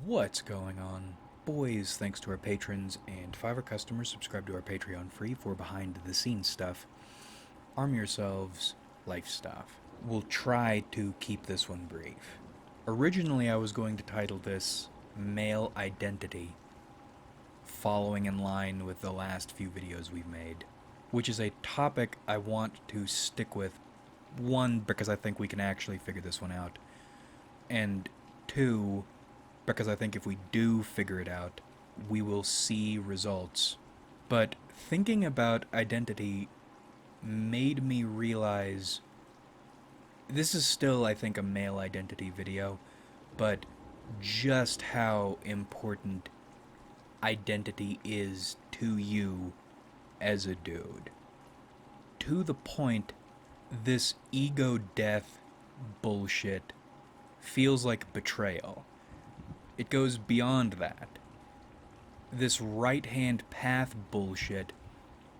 What's going on? Boys, thanks to our patrons and Fiverr customers, subscribe to our Patreon free for behind the scenes stuff. Arm yourselves, life stuff. We'll try to keep this one brief. Originally, I was going to title this Male Identity, following in line with the last few videos we've made, which is a topic I want to stick with. One, because I think we can actually figure this one out, and two, because I think if we do figure it out, we will see results. But thinking about identity made me realize this is still, I think, a male identity video, but just how important identity is to you as a dude. To the point, this ego death bullshit feels like betrayal. It goes beyond that. This right hand path bullshit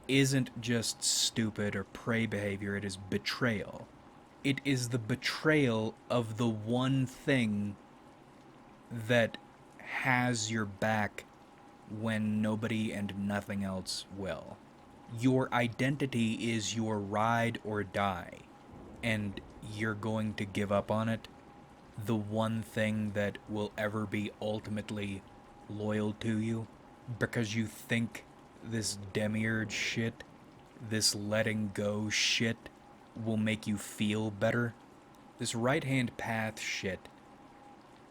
isn't just stupid or prey behavior, it is betrayal. It is the betrayal of the one thing that has your back when nobody and nothing else will. Your identity is your ride or die, and you're going to give up on it. The one thing that will ever be ultimately loyal to you, because you think this demiurge shit, this letting go shit, will make you feel better. This right hand path shit,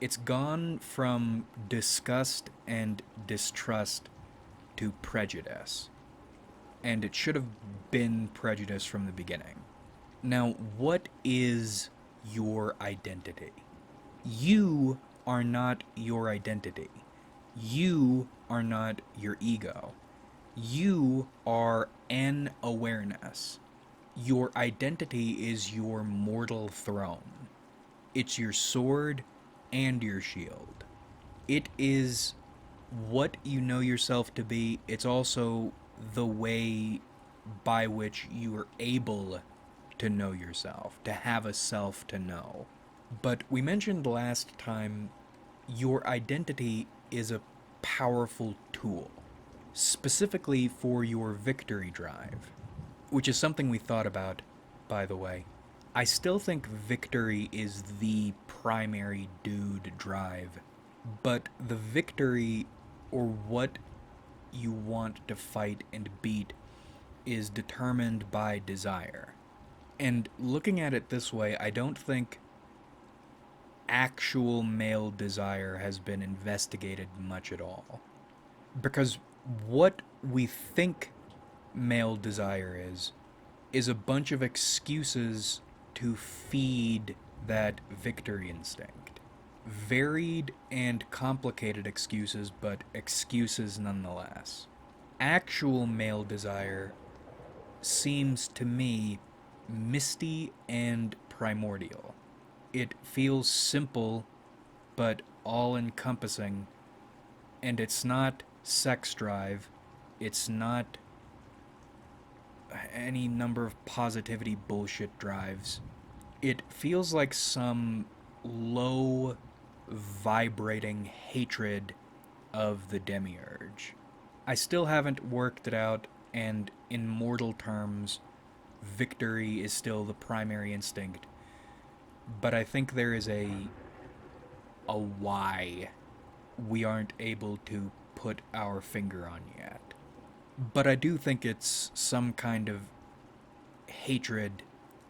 it's gone from disgust and distrust to prejudice. And it should have been prejudice from the beginning. Now, what is your identity? You are not your identity. You are not your ego. You are an awareness. Your identity is your mortal throne. It's your sword and your shield. It is what you know yourself to be. It's also the way by which you are able to know yourself, to have a self to know. But we mentioned last time your identity is a powerful tool, specifically for your victory drive, which is something we thought about, by the way. I still think victory is the primary dude drive, but the victory, or what you want to fight and beat, is determined by desire. And looking at it this way, I don't think actual male desire has been investigated much at all. Because what we think male desire is a bunch of excuses to feed that victory instinct. Varied and complicated excuses, but excuses nonetheless. Actual male desire seems to me misty and primordial. It feels simple, but all encompassing, and it's not sex drive, it's not any number of positivity bullshit drives. It feels like some low vibrating hatred of the demiurge. I still haven't worked it out, and in mortal terms, victory is still the primary instinct. But I think there is a why we aren't able to put our finger on yet. But I do think it's some kind of hatred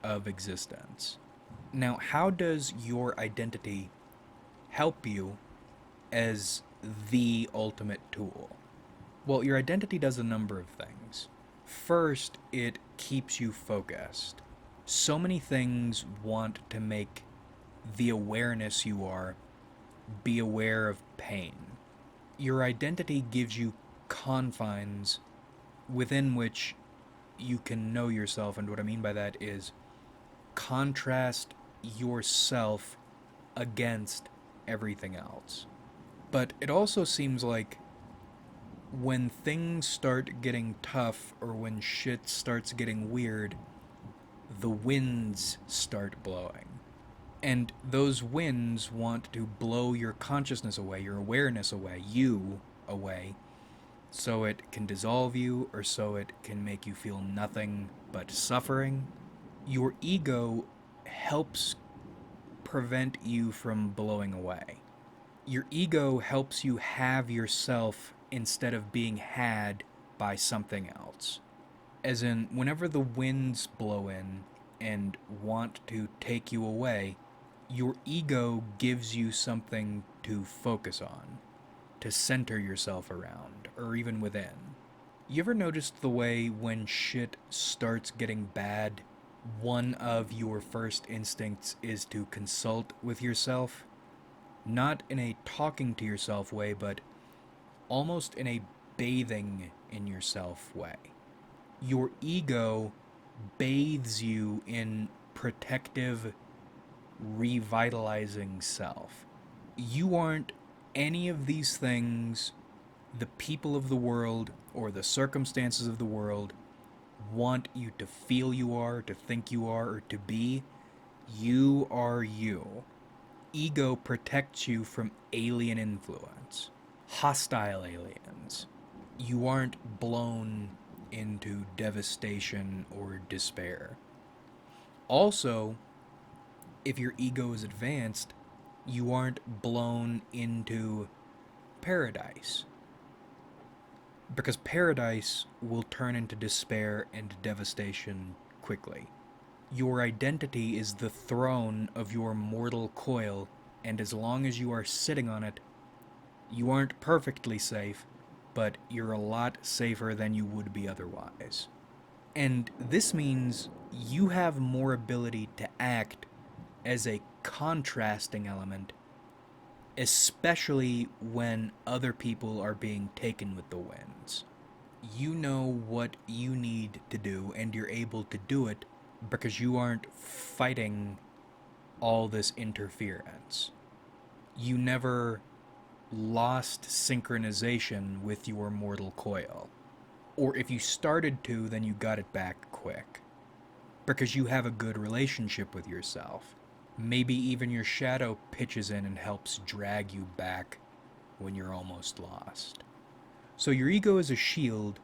of existence. Now, how does your identity help you as the ultimate tool? Well, your identity does a number of things. First, it keeps you focused. So many things want to make the awareness you are be aware of pain. Your identity gives you confines within which you can know yourself, and what I mean by that is contrast yourself against everything else. But it also seems like when things start getting tough or when shit starts getting weird, the winds start blowing. And those winds want to blow your consciousness away, your awareness away, you away, so it can dissolve you or so it can make you feel nothing but suffering. Your ego helps prevent you from blowing away. Your ego helps you have yourself instead of being had by something else. As in, whenever the winds blow in and want to take you away, your ego gives you something to focus on, to center yourself around, or even within. You ever noticed the way when shit starts getting bad, one of your first instincts is to consult with yourself? Not in a talking to yourself way, but almost in a bathing in yourself way. Your ego bathes you in protective, revitalizing self. You aren't any of these things the people of the world or the circumstances of the world want you to feel you are, to think you are, or to be. You are you. Ego protects you from alien influence, hostile aliens. You aren't blown into devastation or despair. Also, if your ego is advanced, you aren't blown into paradise. Because paradise will turn into despair and devastation quickly. Your identity is the throne of your mortal coil, and as long as you are sitting on it, you aren't perfectly safe, but you're a lot safer than you would be otherwise. And this means you have more ability to act as a contrasting element, especially when other people are being taken with the winds. You know what you need to do, and you're able to do it because you aren't fighting all this interference. You never lost synchronization with your mortal coil. Or if you started to, then you got it back quick. Because you have a good relationship with yourself. Maybe even your shadow pitches in and helps drag you back when you're almost lost. So your ego is a shield,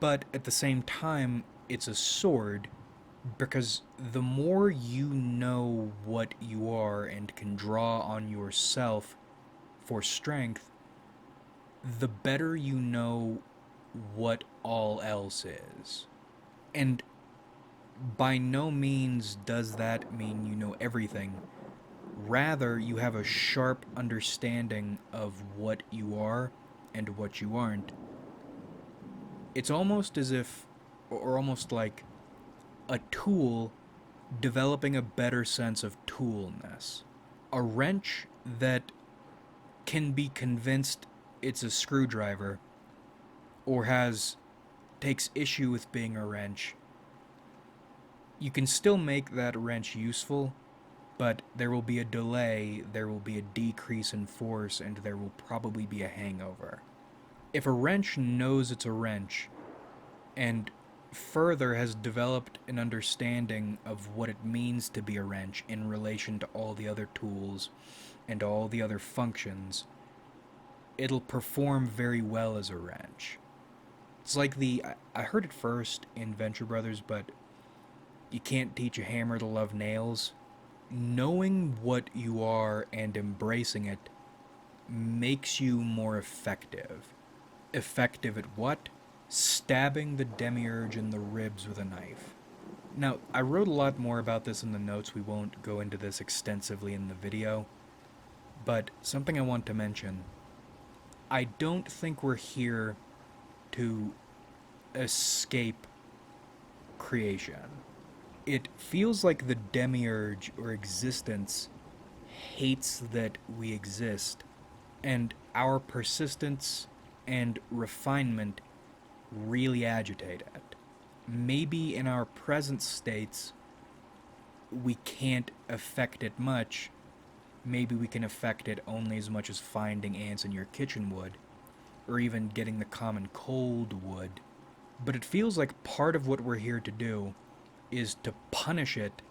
but at the same time, it's a sword because the more you know what you are and can draw on yourself for strength, the better you know what all else is. And by no means does that mean you know everything. Rather, you have a sharp understanding of what you are and what you aren't. It's almost as if, or almost like, a tool developing a better sense of toolness. A wrench that can be convinced it's a screwdriver or takes issue with being a wrench. You can still make that wrench useful, but there will be a delay, there will be a decrease in force, and there will probably be a hangover. If a wrench knows it's a wrench, and further has developed an understanding of what it means to be a wrench in relation to all the other tools and all the other functions, it'll perform very well as a wrench. It's like I heard it first in Venture Brothers, but you can't teach a hammer to love nails. Knowing what you are and embracing it makes you more effective. Effective at what? Stabbing the demiurge in the ribs with a knife. Now, I wrote a lot more about this in the notes. We won't go into this extensively in the video. But something I want to mention. I don't think we're here to escape creation. It feels like the demiurge or existence hates that we exist, and our persistence and refinement really agitate it. Maybe in our present states, we can't affect it much. Maybe we can affect it only as much as finding ants in your kitchen would, or even getting the common cold would. But it feels like part of what we're here to do is to punish it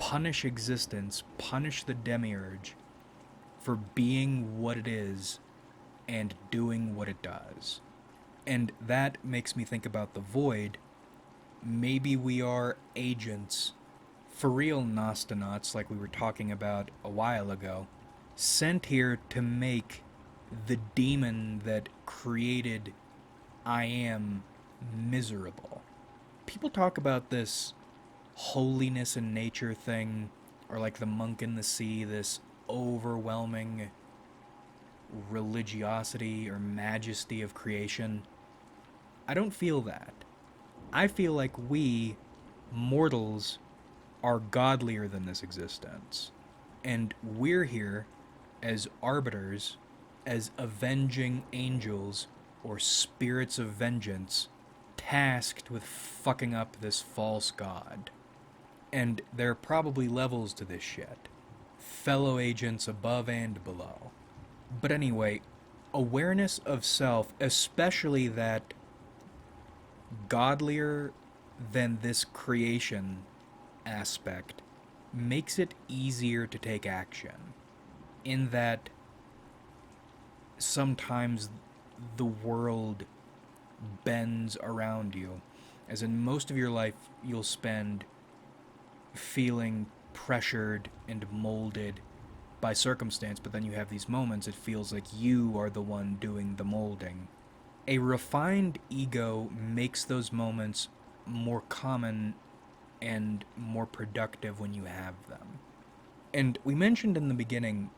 punish existence, punish the demiurge for being what it is and doing what it does. And that makes me think about the void. Maybe we are agents, for real Nostonauts, like we were talking about a while ago, sent here to make the demon that created I am miserable. People talk about this holiness in nature thing, or like the monk in the sea, this overwhelming religiosity or majesty of creation. I don't feel that. I feel like we, mortals, are godlier than this existence. And we're here as arbiters, as avenging angels or spirits of vengeance, tasked with fucking up this false god. And there are probably levels to this shit. Fellow agents above and below. But anyway, awareness of self, especially that godlier than this creation aspect, makes it easier to take action. In that sometimes the world bends around you. As in most of your life, you'll spend feeling pressured and molded by circumstance, but then you have these moments it feels like you are the one doing the molding. A refined ego makes those moments more common and more productive when you have them. And we mentioned in the beginning,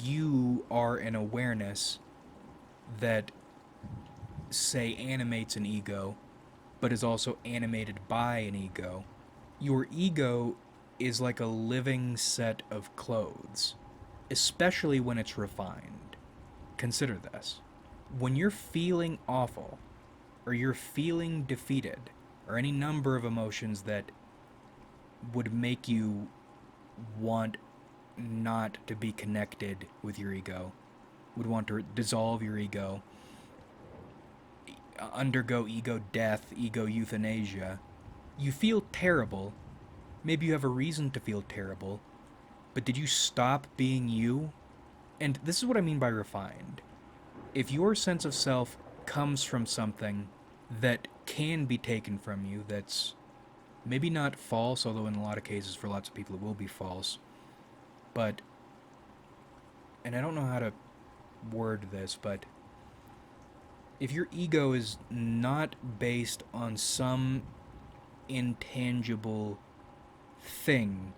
you are an awareness that, say, animates an ego, but is also animated by an ego. Your ego is like a living set of clothes, especially when it's refined. Consider this. When you're feeling awful, or you're feeling defeated, or any number of emotions that would make you want not to be connected with your ego, would want to dissolve your ego, undergo ego death, ego euthanasia, you feel terrible. Maybe you have a reason to feel terrible, but did you stop being you? And this is what I mean by refined. If your sense of self comes from something that can be taken from you, that's maybe not false, although in a lot of cases for lots of people it will be false, but, and I don't know how to word this, but if your ego is not based on some intangible thing,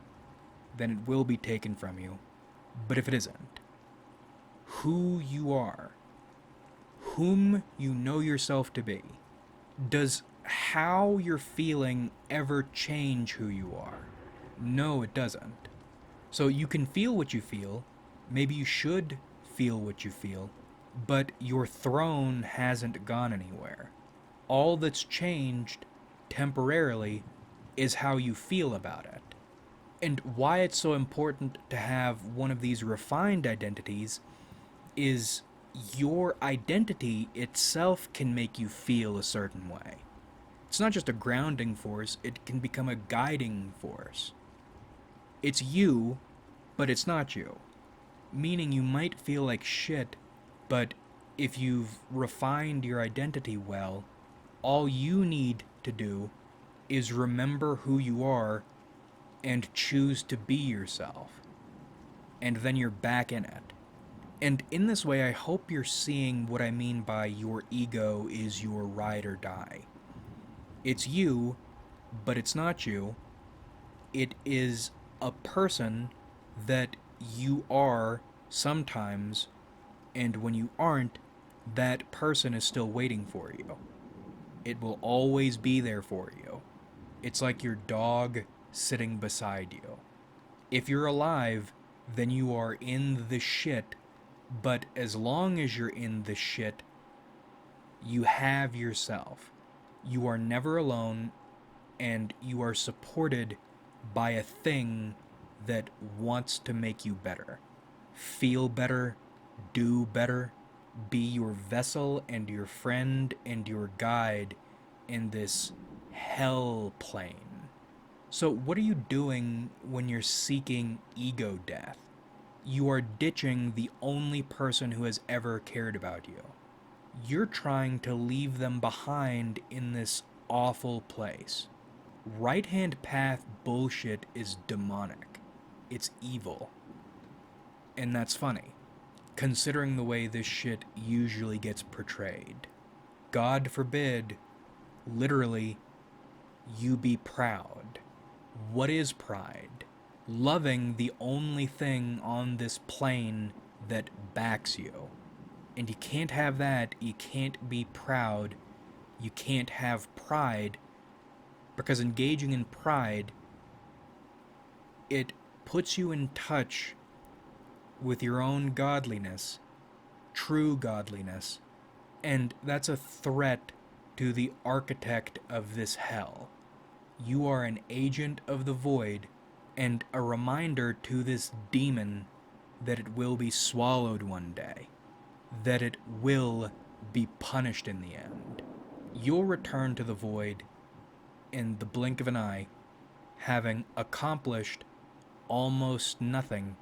then it will be taken from you. But if it isn't, who you are, whom you know yourself to be, does how you're feeling ever change who you are? No, it doesn't. So you can feel what you feel, maybe you should feel what you feel, but your throne hasn't gone anywhere. All that's changed temporarily is how you feel about it. And why it's so important to have one of these refined identities is your identity itself can make you feel a certain way. It's not just a grounding force, it can become a guiding force. It's you, but it's not you. Meaning you might feel like shit, but if you've refined your identity well, all you need to do is remember who you are and choose to be yourself. And then you're back in it. And in this way, I hope you're seeing what I mean by your ego is your ride or die. It's you, but it's not you. It is a person that you are sometimes, and when you aren't, that person is still waiting for you. It will always be there for you. It's like your dog sitting beside you. If you're alive, then you are in the shit, but as long as you're in the shit, you have yourself. You are never alone, and you are supported by a thing that wants to make you better. Feel better, do better, be your vessel and your friend and your guide in this hell plane. So, what are you doing when you're seeking ego death? You are ditching the only person who has ever cared about you. You're trying to leave them behind in this awful place. Right hand path bullshit is demonic. It's evil. And that's funny, considering the way this shit usually gets portrayed. God forbid, literally, you be proud. What is pride? Loving the only thing on this plane that backs you. And you can't have that, you can't be proud, you can't have pride, because engaging in pride, it puts you in touch with your own godliness, true godliness, and that's a threat to the architect of this hell. You are an agent of the void, and a reminder to this demon that it will be swallowed one day, that it will be punished in the end. You'll return to the void in the blink of an eye, having accomplished almost nothing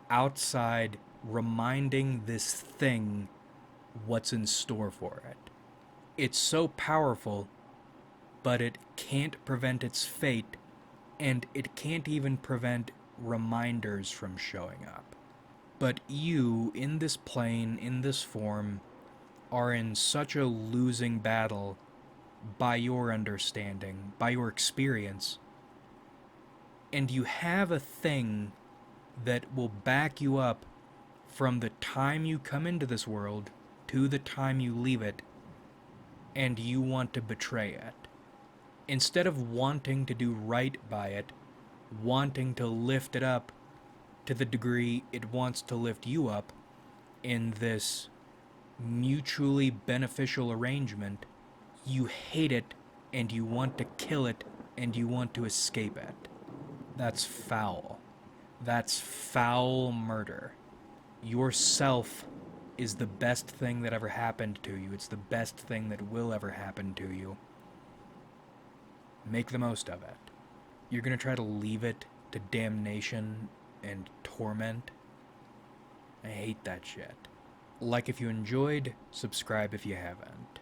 outside reminding this thing what's in store for it. It's so powerful, but it can't prevent its fate, and it can't even prevent reminders from showing up. But you, in this plane, in this form, are in such a losing battle by your understanding, by your experience, and you have a thing that will back you up from the time you come into this world to the time you leave it, and you want to betray it. Instead of wanting to do right by it, wanting to lift it up to the degree it wants to lift you up in this mutually beneficial arrangement, you hate it and you want to kill it and you want to escape it. That's foul. That's foul murder. Yourself is the best thing that ever happened to you. It's the best thing that will ever happen to you. Make the most of it. You're going to try to leave it to damnation and torment. I hate that shit. Like if you enjoyed, subscribe if you haven't.